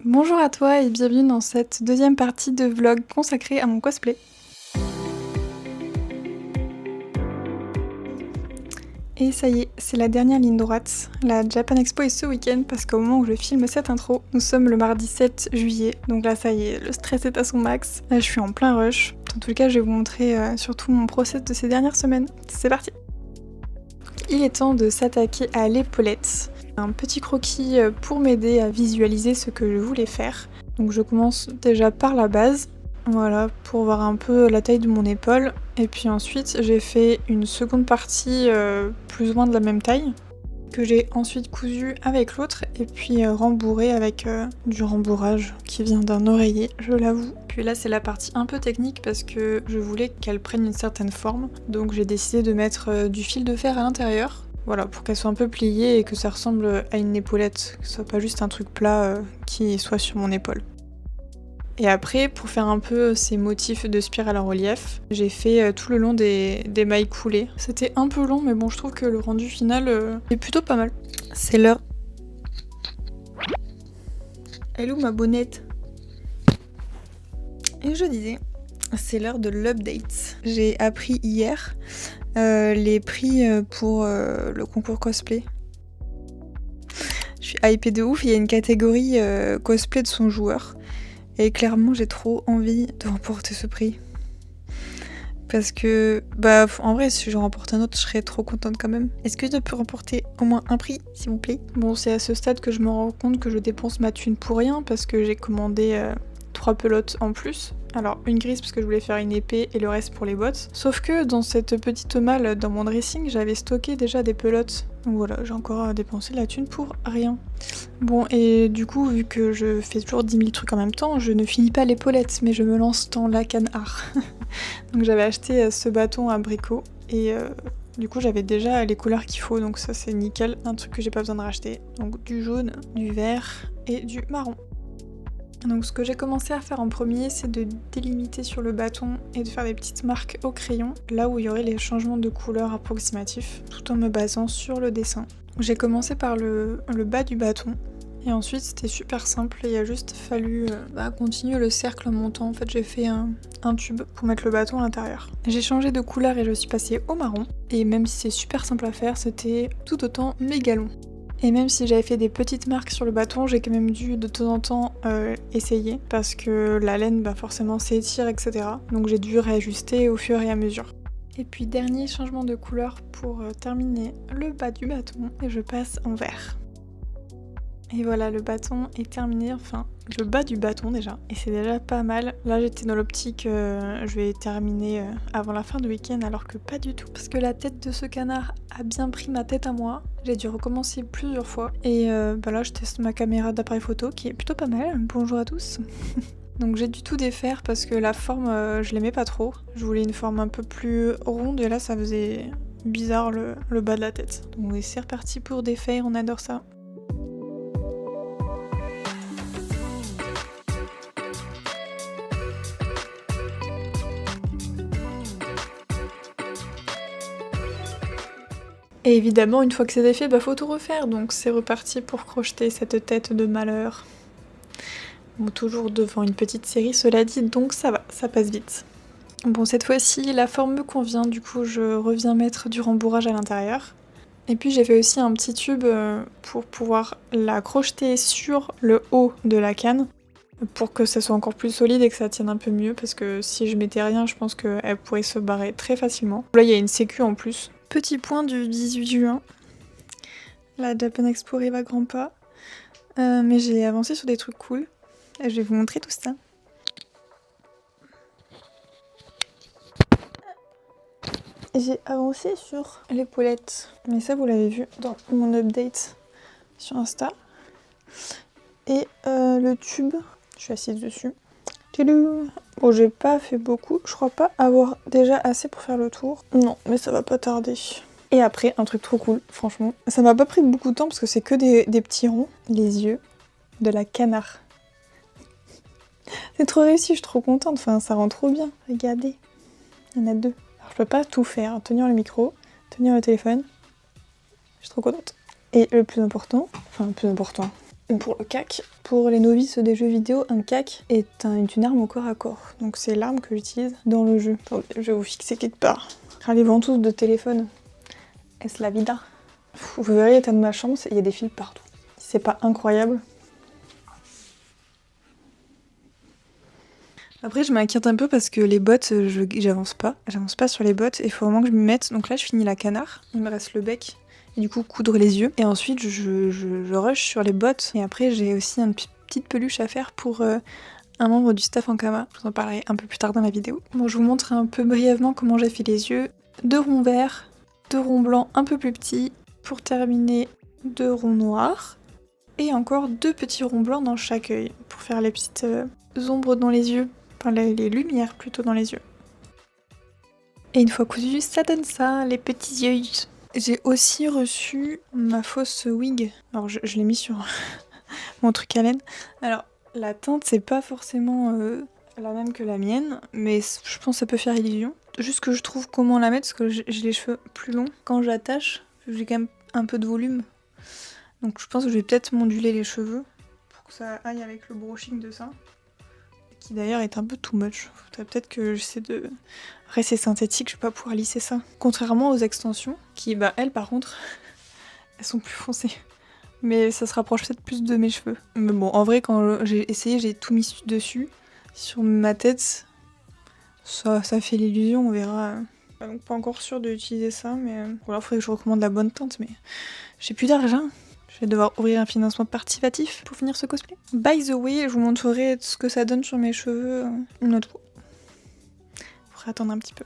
Bonjour à toi et bienvenue dans cette deuxième partie de vlog consacrée à mon cosplay. Et ça y est, c'est la dernière ligne droite. La Japan Expo est ce week-end parce qu'au moment où je filme cette intro, nous sommes le mardi 7 juillet. Donc là ça y est, le stress est à son max. Là je suis en plein rush. Dans tous les cas je vais vous montrer surtout mon process de ces dernières semaines. C'est parti! Il est temps de s'attaquer à l'épaulette. Un petit croquis pour m'aider à visualiser ce que je voulais faire. Donc je commence déjà par la base, voilà, pour voir un peu la taille de mon épaule. Et puis ensuite j'ai fait une seconde partie plus ou moins de la même taille, que j'ai ensuite cousu avec l'autre et puis rembourré avec du rembourrage qui vient d'un oreiller, je l'avoue. Puis là c'est la partie un peu technique parce que je voulais qu'elle prenne une certaine forme, donc j'ai décidé de mettre du fil de fer à l'intérieur. Voilà, pour qu'elle soit un peu pliée et que ça ressemble à une épaulette, que ce soit pas juste un truc plat qui soit sur mon épaule. Et après, pour faire un peu ces motifs de spirale en relief, j'ai fait tout le long des mailles coulées. C'était un peu long, mais bon, je trouve que le rendu final est plutôt pas mal. C'est l'heure. Elle est où ma bonnette? Et je disais, c'est l'heure de l'update. J'ai appris hier les prix pour le concours cosplay. Je suis hypée de ouf, il y a une catégorie cosplay de son joueur. Et clairement, j'ai trop envie de remporter ce prix. Parce que, en vrai, si je remporte un autre, je serais trop contente quand même. Est-ce que je peux remporter au moins un prix, s'il vous plaît? Bon, c'est à ce stade que je me rends compte que je dépense ma thune pour rien, parce que j'ai commandé 3 pelotes en plus. Alors, une grise parce que je voulais faire une épée et le reste pour les bottes. Sauf que dans cette petite malle, dans mon dressing, j'avais stocké déjà des pelotes. Donc voilà, j'ai encore dépensé la thune pour rien. Bon, et du coup, vu que je fais toujours 10 000 trucs en même temps, je ne finis pas l'épaulette, mais je me lance dans la canard. Donc j'avais acheté ce bâton abricot, et du coup j'avais déjà les couleurs qu'il faut, donc ça c'est nickel, un truc que j'ai pas besoin de racheter. Donc du jaune, du vert et du marron. Donc ce que j'ai commencé à faire en premier, c'est de délimiter sur le bâton et de faire des petites marques au crayon, là où il y aurait les changements de couleur approximatifs, tout en me basant sur le dessin. J'ai commencé par le bas du bâton, et ensuite c'était super simple, il a juste fallu continuer le cercle en montant. En fait j'ai fait un tube pour mettre le bâton à l'intérieur. J'ai changé de couleur et je suis passée au marron, et même si c'est super simple à faire, c'était tout autant méga long. Et même si j'avais fait des petites marques sur le bâton, j'ai quand même dû de temps en temps essayer, parce que la laine forcément s'étire, etc. Donc j'ai dû réajuster au fur et à mesure. Et puis dernier changement de couleur pour terminer le bas du bâton, et je passe en vert. Et voilà, le bâton est terminé, enfin le bas du bâton déjà, et c'est déjà pas mal. Là j'étais dans l'optique, je vais terminer avant la fin du week-end, alors que pas du tout, parce que la tête de ce canard a bien pris ma tête à moi. J'ai dû recommencer plusieurs fois, et là je teste ma caméra d'appareil photo qui est plutôt pas mal. Bonjour à tous. Donc j'ai dû tout défaire parce que la forme, je l'aimais pas trop. Je voulais une forme un peu plus ronde, et là ça faisait bizarre le bas de la tête. Donc c'est reparti pour défaire, on adore ça. Et évidemment, une fois que c'est défait, faut tout refaire, donc c'est reparti pour crocheter cette tête de malheur. Bon, toujours devant une petite série, cela dit, donc ça va, ça passe vite. Bon, cette fois-ci, la forme me convient, du coup je reviens mettre du rembourrage à l'intérieur. Et puis j'ai fait aussi un petit tube pour pouvoir la crocheter sur le haut de la canne, pour que ça soit encore plus solide et que ça tienne un peu mieux, parce que si je mettais rien, je pense qu'elle pourrait se barrer très facilement. Là, il y a une sécu en plus. Petit point du 18 juin. La Japan Expo arrive à grands pas. Mais j'ai avancé sur des trucs cool. Et je vais vous montrer tout ça. J'ai avancé sur l'épaulette. Mais ça, vous l'avez vu dans mon update sur Insta. Et le tube, je suis assise dessus. Tadou! Bon, j'ai pas fait beaucoup. Je crois pas avoir déjà assez pour faire le tour. Non, mais ça va pas tarder. Et après, un truc trop cool, franchement. Ça m'a pas pris beaucoup de temps parce que c'est que des petits ronds. Les yeux de la canard. C'est trop réussi, je suis trop contente. Enfin, ça rend trop bien. Regardez. Il y en a 2. Alors, je peux pas tout faire. Tenir le micro, tenir le téléphone. Je suis trop contente. Et le plus important, pour le cac, Pour les novices des jeux vidéo, un CAC est une arme au corps à corps. Donc c'est l'arme que j'utilise dans le jeu. Attendez, je vais vous fixer quelque part. Les ventouses de téléphone, est-ce la vida? Vous verrez l'état de ma chambre, il y a des fils partout. C'est pas incroyable. Après je m'inquiète un peu parce que les bottes, j'avance pas sur les bottes et il faut vraiment que je m'y mette. Donc là je finis la canard, il me reste le bec et du coup coudre les yeux. Et ensuite je rush sur les bottes et après j'ai aussi une petite peluche à faire pour un membre du staff Ankama. Je vous en parlerai un peu plus tard dans la vidéo. Bon, je vous montre un peu brièvement comment j'ai fait les yeux. 2 ronds verts, 2 ronds blancs un peu plus petits. Pour terminer, 2 ronds noirs. Et encore 2 petits ronds blancs dans chaque œil pour faire les petites ombres dans les yeux. Enfin, les lumières plutôt dans les yeux. Et une fois cousu, ça donne ça, les petits yeux. J'ai aussi reçu ma fausse wig. Alors je l'ai mis sur mon truc à laine. Alors la teinte c'est pas forcément la même que la mienne, mais je pense que ça peut faire illusion. Juste que je trouve comment la mettre parce que j'ai les cheveux plus longs. Quand j'attache, j'ai quand même un peu de volume. Donc je pense que je vais peut-être m'onduler les cheveux pour que ça aille avec le brushing de ça. Qui d'ailleurs est un peu too much. Faudrait peut-être que j'essaie de rester synthétique, je vais pas pouvoir lisser ça. Contrairement aux extensions, qui elles par contre, elles sont plus foncées. Mais ça se rapproche peut-être plus de mes cheveux. Mais bon, en vrai quand j'ai essayé, j'ai tout mis dessus. Sur ma tête, ça fait l'illusion, on verra. Donc pas encore sûre d'utiliser ça, mais voilà, faudrait que je recommande la bonne teinte, mais j'ai plus d'argent. Je vais devoir ouvrir un financement participatif pour finir ce cosplay. By the way, je vous montrerai ce que ça donne sur mes cheveux une autre fois. Faudra attendre un petit peu.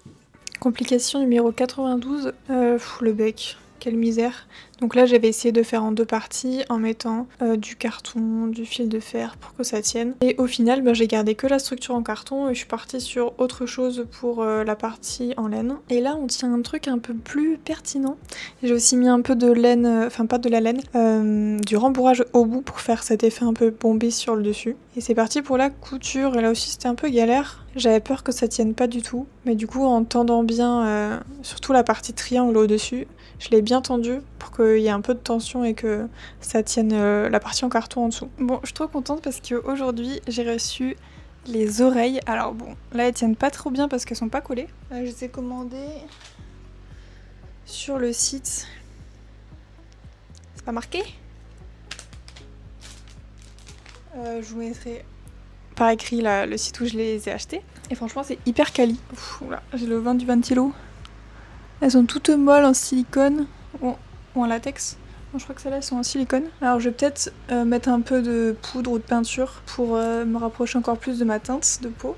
Complication numéro 92, le bec. Quelle misère. Donc là j'avais essayé de faire en 2 parties en mettant du carton, du fil de fer pour que ça tienne. Et au final j'ai gardé que la structure en carton et je suis partie sur autre chose pour la partie en laine. Et là on tient un truc un peu plus pertinent. J'ai aussi mis un peu de laine, enfin pas de la laine, du rembourrage au bout pour faire cet effet un peu bombé sur le dessus. Et c'est parti pour la couture et là aussi c'était un peu galère. J'avais peur que ça tienne pas du tout. Mais du coup en tendant bien, surtout la partie triangle au-dessus, je l'ai bien tendu pour qu'il y ait un peu de tension et que ça tienne la partie en carton en dessous. Bon, je suis trop contente parce qu'aujourd'hui j'ai reçu les oreilles. Alors bon, là elles tiennent pas trop bien parce qu'elles sont pas collées. Je les ai commandées sur le site. C'est pas marqué ? Je vous mettrai par écrit le site où je les ai achetées. Et franchement c'est hyper quali. Oula, j'ai le vin du ventilo. Elles sont toutes molles en silicone ou en latex. Non, je crois que celles-là sont en silicone. Alors je vais peut-être mettre un peu de poudre ou de peinture pour me rapprocher encore plus de ma teinte de peau.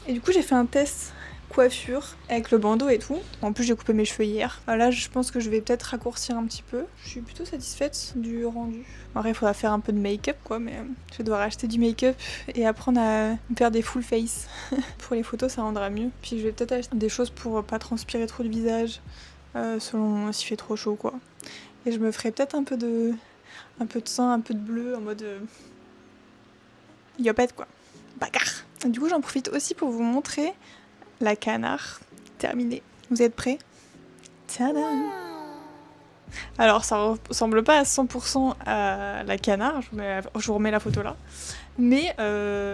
Et du coup j'ai fait un test coiffure avec le bandeau et tout. En plus j'ai coupé mes cheveux hier. Là je pense que je vais peut-être raccourcir un petit peu. Je suis plutôt satisfaite du rendu. Après il faudra faire un peu de make-up quoi, mais je vais devoir acheter du make-up et apprendre à me faire des full face. Pour les photos ça rendra mieux. Puis je vais peut-être acheter des choses pour pas transpirer trop le visage, selon s'il fait trop chaud quoi. Et je me ferai peut-être un peu de sang, un peu de bleu en mode yopette quoi. Bagarre. Du coup j'en profite aussi pour vous montrer la canard terminée. Vous êtes prêts? Tadam! Alors ça ressemble pas à 100% à la canard, je vous remets la photo là. Mais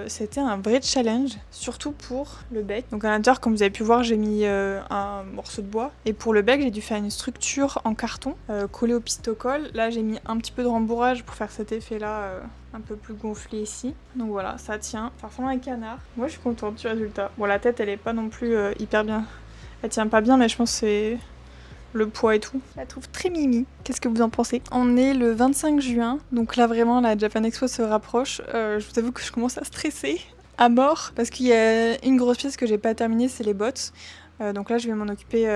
c'était un vrai challenge, surtout pour le bec. Donc à l'intérieur, comme vous avez pu voir, j'ai mis un morceau de bois. Et pour le bec, j'ai dû faire une structure en carton collée au pistocole. Là, j'ai mis un petit peu de rembourrage pour faire cet effet-là un peu plus gonflé ici. Donc voilà, ça tient. Ça ressemble à un canard. Moi, je suis contente du résultat. Bon, la tête, elle est pas non plus hyper bien. Elle tient pas bien, mais je pense que c'est le poids et tout. Je la trouve très mimi. Qu'est-ce que vous en pensez? On est le 25 juin, donc là vraiment la Japan Expo se rapproche. Je vous avoue que je commence à stresser à mort parce qu'il y a une grosse pièce que j'ai pas terminée, c'est les bottes. Donc là je vais m'en occuper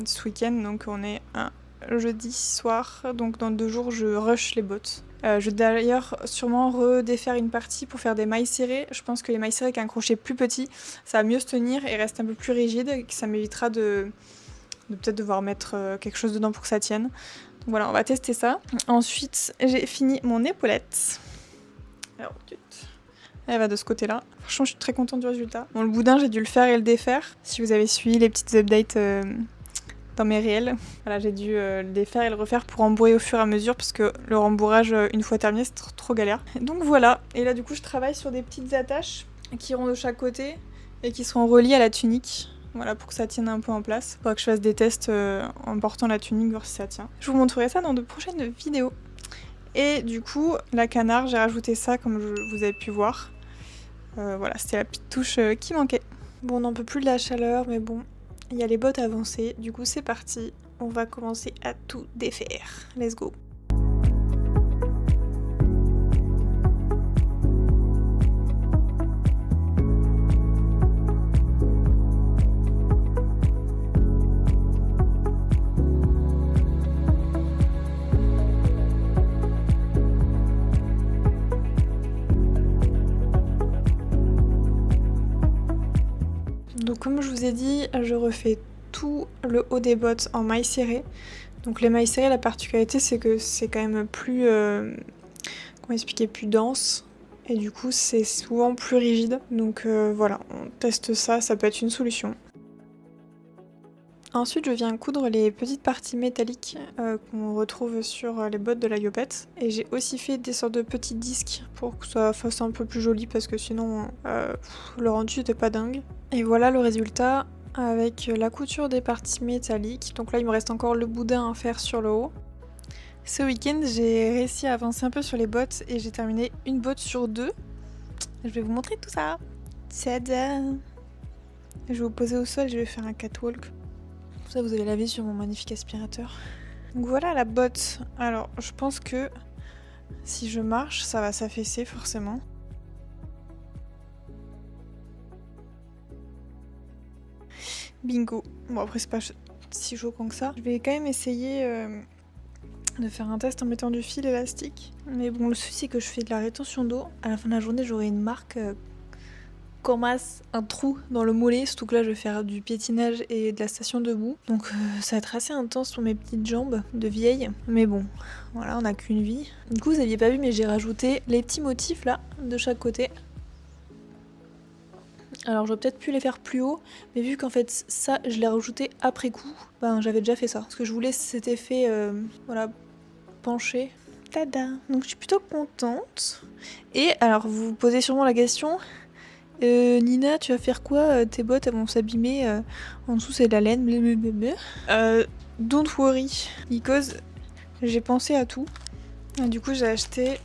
ce week-end, donc on est un jeudi soir, donc dans 2 jours je rush les bottes. Je vais d'ailleurs sûrement redéfaire une partie pour faire des mailles serrées. Je pense que les mailles serrées avec un crochet plus petit, ça va mieux se tenir et reste un peu plus rigide, et que ça m'évitera de peut-être devoir mettre quelque chose dedans pour que ça tienne. Donc voilà, on va tester ça. Ensuite, j'ai fini mon épaulette. Alors, elle va de ce côté-là. Franchement, je suis très contente du résultat. Bon, le boudin, j'ai dû le faire et le défaire. Si vous avez suivi les petites updates dans mes réels. Voilà, j'ai dû le défaire et le refaire pour rembourrer au fur et à mesure parce que le rembourrage une fois terminé c'est trop galère. Donc voilà, et là du coup je travaille sur des petites attaches qui iront de chaque côté et qui seront reliées à la tunique. Voilà, pour que ça tienne un peu en place. Faudra que je fasse des tests en portant la tunique, voir si ça tient. Je vous montrerai ça dans de prochaines vidéos. Et du coup, la canard, j'ai rajouté ça comme vous avez pu voir. Voilà, c'était la petite touche qui manquait. Bon, on n'en peut plus de la chaleur, mais bon, il y a les bottes avancées. Du coup, c'est parti. On va commencer à tout défaire. Let's go. Donc comme je vous ai dit, je refais tout le haut des bottes en mailles serrées. Donc les mailles serrées, la particularité c'est que c'est quand même plus, comment expliquer, plus dense. Et du coup c'est souvent plus rigide. Donc voilà, on teste ça, ça peut être une solution. Ensuite je viens coudre les petites parties métalliques qu'on retrouve sur les bottes de la Yopette. Et j'ai aussi fait des sortes de petits disques pour que ça fasse un peu plus joli parce que sinon le rendu n'était pas dingue. Et voilà le résultat avec la couture des parties métalliques. Donc là il me reste encore le boudin à faire sur le haut. Ce week-end j'ai réussi à avancer un peu sur les bottes et j'ai terminé une botte sur 2. Je vais vous montrer tout ça. Tada! Je vais vous poser au sol et je vais faire un catwalk. Tout ça vous allez laver sur mon magnifique aspirateur. Donc voilà la botte. Alors je pense que si je marche ça va s'affaisser forcément. Bingo. Bon après c'est pas si choquant que ça. Je vais quand même essayer de faire un test en mettant du fil élastique. Mais bon le souci c'est que je fais de la rétention d'eau. À la fin de la journée j'aurai une marque comme un trou dans le mollet. Surtout que là je vais faire du piétinage et de la station debout. Donc ça va être assez intense pour mes petites jambes de vieille. Mais bon voilà on a qu'une vie. Du coup vous aviez pas vu mais j'ai rajouté les petits motifs là de chaque côté. Alors j'aurais peut-être pu les faire plus haut, mais vu qu'en fait ça je l'ai rajouté après coup, ben j'avais déjà fait ça. Ce que je voulais cet effet, voilà, penché. Tada! Donc je suis plutôt contente. Et alors vous vous posez sûrement la question, Nina tu vas faire quoi? Tes bottes elles vont s'abîmer, en dessous c'est de la laine, blablabla. Don't worry, because j'ai pensé à tout. Et du coup j'ai acheté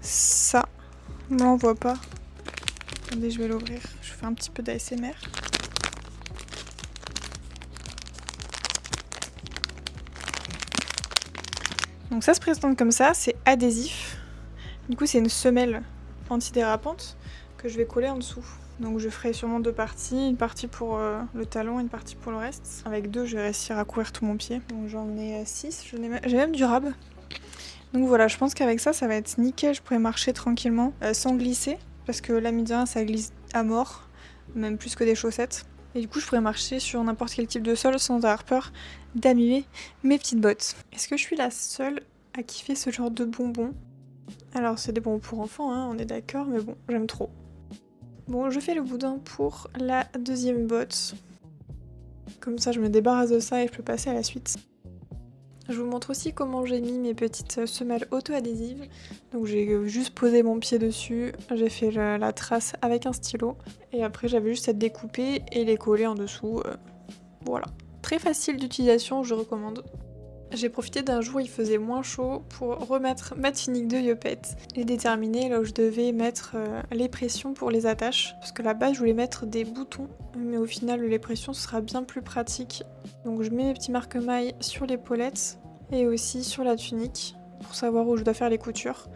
ça. Là on voit pas. Attendez, je vais l'ouvrir. Je fais un petit peu d'ASMR. Donc ça se présente comme ça, c'est adhésif. Du coup c'est une semelle antidérapante que je vais coller en dessous. Donc je ferai sûrement 2 parties, une partie pour le talon et une partie pour le reste. Avec 2 je vais réussir à couvrir tout mon pied. Donc j'en ai 6, j'ai même du rab. Donc voilà, je pense qu'avec ça, ça va être nickel, je pourrais marcher tranquillement sans glisser. Parce que la midi 1 ça glisse à mort, même plus que des chaussettes. Et du coup je pourrais marcher sur n'importe quel type de sol sans avoir peur d'abîmer mes petites bottes. Est-ce que je suis la seule à kiffer ce genre de bonbons? Alors c'est des bonbons pour enfants, hein, on est d'accord, mais bon, j'aime trop. Bon, je fais le boudin pour la deuxième botte. Comme ça je me débarrasse de ça et je peux passer à la suite. Je vous montre aussi comment j'ai mis mes petites semelles auto-adhésives. Donc j'ai juste posé mon pied dessus, j'ai fait la trace avec un stylo. Et après j'avais juste à découper et les coller en dessous. Voilà. Très facile d'utilisation, je recommande. J'ai profité d'un jour où il faisait moins chaud pour remettre ma tunique de Yopette et déterminer là où je devais mettre les pressions pour les attaches. Parce que là-bas je voulais mettre des boutons, mais au final les pressions ce sera bien plus pratique. Donc je mets mes petits marque-mailles sur l'épaulettes et aussi sur la tunique pour savoir où je dois faire les coutures.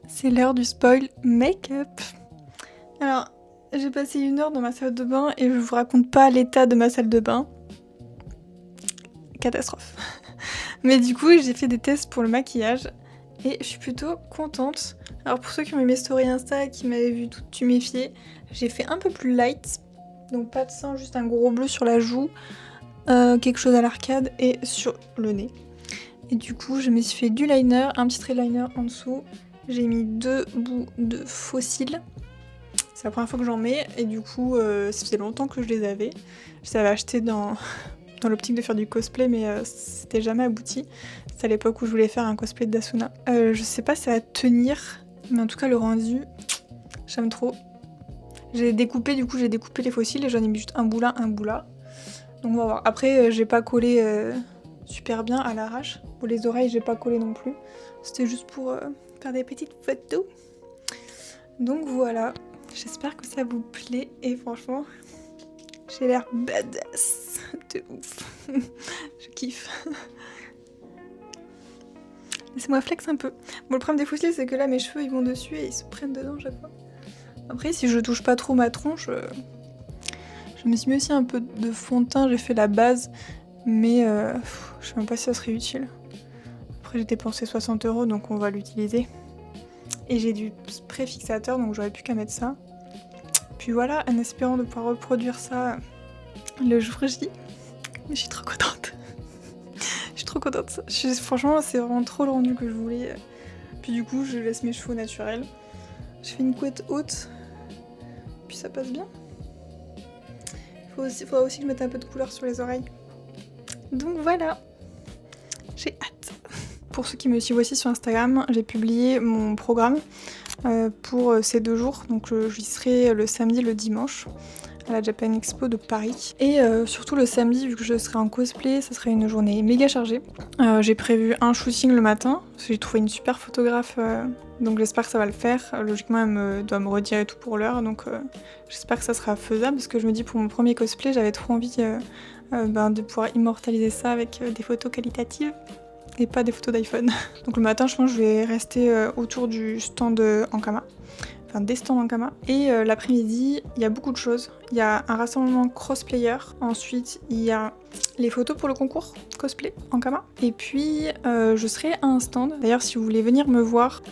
C'est l'heure du spoil make-up. Alors, j'ai passé 1 heure dans ma salle de bain et je vous raconte pas l'état de ma salle de bain. Catastrophe. Mais du coup, j'ai fait des tests pour le maquillage et je suis plutôt contente. Alors pour ceux qui ont vu mes stories Insta et qui m'avaient vu toute tuméfiée, j'ai fait un peu plus light. Donc pas de sang, juste un gros bleu sur la joue, quelque chose à l'arcade et sur le nez. Et du coup, je me suis fait du liner, un petit trait liner en dessous. J'ai mis 2 bouts de faux cils. C'est la première fois que j'en mets et du coup ça faisait longtemps que je les avais. Je les avais achetés dans l'optique de faire du cosplay mais c'était jamais abouti. C'était à l'époque où je voulais faire un cosplay d'Asuna. Je sais pas si ça va tenir, mais en tout cas le rendu, j'aime trop. J'ai découpé les fossiles et j'en ai mis juste un bout là, un bout là. Donc on va voir. Après j'ai pas collé super bien à l'arrache. Pour les oreilles j'ai pas collé non plus. C'était juste pour faire des petites photos. Donc voilà, j'espère que ça vous plaît et franchement, j'ai l'air badass de ouf. Je kiffe. Laissez-moi flex un peu. Bon, le problème des fossiles, c'est que là, mes cheveux, ils vont dessus et ils se prennent dedans chaque fois. Après, si je touche pas trop ma tronche, je me suis mis aussi un peu de fond de teint, j'ai fait la base, mais je sais même pas si ça serait utile. Après, j'ai dépensé 60 €, donc on va l'utiliser. Et j'ai du spray fixateur, donc j'aurais plus qu'à mettre ça. Puis voilà, en espérant de pouvoir reproduire ça le jour J. Je suis trop contente. Je suis trop contente. Franchement, c'est vraiment trop le rendu que je voulais. Puis du coup, je laisse mes cheveux naturels. Je fais une couette haute, puis ça passe bien. Faudra aussi que je mette un peu de couleur sur les oreilles. Donc voilà, j'ai hâte. Pour ceux qui me suivent aussi sur Instagram, j'ai publié mon programme pour ces 2 jours. Donc j'y serai le samedi et le dimanche à la Japan Expo de Paris. Et surtout le samedi, vu que je serai en cosplay, ça sera une journée méga chargée. J'ai prévu un shooting le matin, parce que j'ai trouvé une super photographe, donc j'espère que ça va le faire. Logiquement, elle doit me redire et tout pour l'heure, donc j'espère que ça sera faisable, parce que je me dis pour mon premier cosplay, j'avais trop envie de pouvoir immortaliser ça avec des photos qualitatives. Et pas des photos d'iPhone. Donc le matin, je pense que je vais rester autour du stand Ankama. Enfin, des stands Ankama. Et l'après-midi, il y a beaucoup de choses. Il y a un rassemblement crossplayer. Ensuite, il y a les photos pour le concours cosplay Ankama. Et puis, je serai à un stand. D'ailleurs, si vous voulez venir me voir,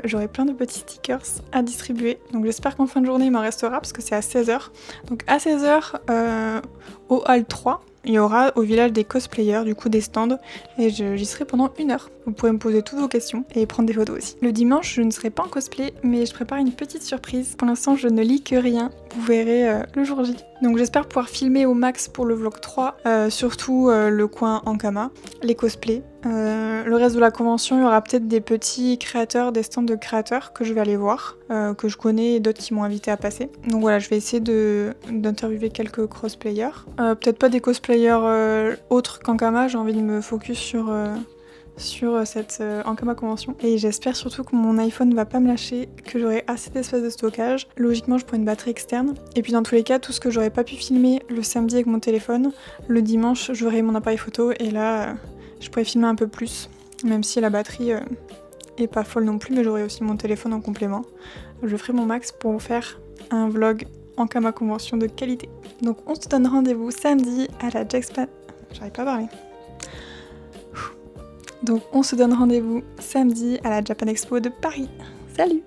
j'aurai plein de petits stickers à distribuer. Donc j'espère qu'en fin de journée, il m'en restera parce que c'est à 16h. Donc à 16h, au hall 3. Il y aura au village des cosplayers, du coup des stands, et j'y serai pendant 1 heure. Vous pourrez me poser toutes vos questions et prendre des photos aussi. Le dimanche, je ne serai pas en cosplay, mais je prépare une petite surprise. Pour l'instant, je ne lis que rien. Vous verrez le jour J. Donc j'espère pouvoir filmer au max pour le vlog 3, surtout le coin Ankama, les cosplays. Le reste de la convention, il y aura peut-être des petits créateurs, des stands de créateurs que je vais aller voir, que je connais et d'autres qui m'ont invité à passer. Donc voilà, je vais essayer d'interviewer quelques cosplayers. Peut-être pas des cosplayers autres qu'Ankama, j'ai envie de me focus sur cette Ankama convention. Et j'espère surtout que mon iPhone va pas me lâcher, que j'aurai assez d'espace de stockage. Logiquement, je prends une batterie externe. Et puis dans tous les cas, tout ce que j'aurais pas pu filmer le samedi avec mon téléphone, le dimanche, j'aurai mon appareil photo et là, je pourrais filmer un peu plus. Même si la batterie est pas folle non plus, mais j'aurai aussi mon téléphone en complément. Je ferai mon max pour vous faire un vlog Ankama convention de qualité. Donc on se donne rendez-vous samedi à la Japan... J'arrive pas à parler. Donc on se donne rendez-vous samedi à la Japan Expo de Paris. Salut!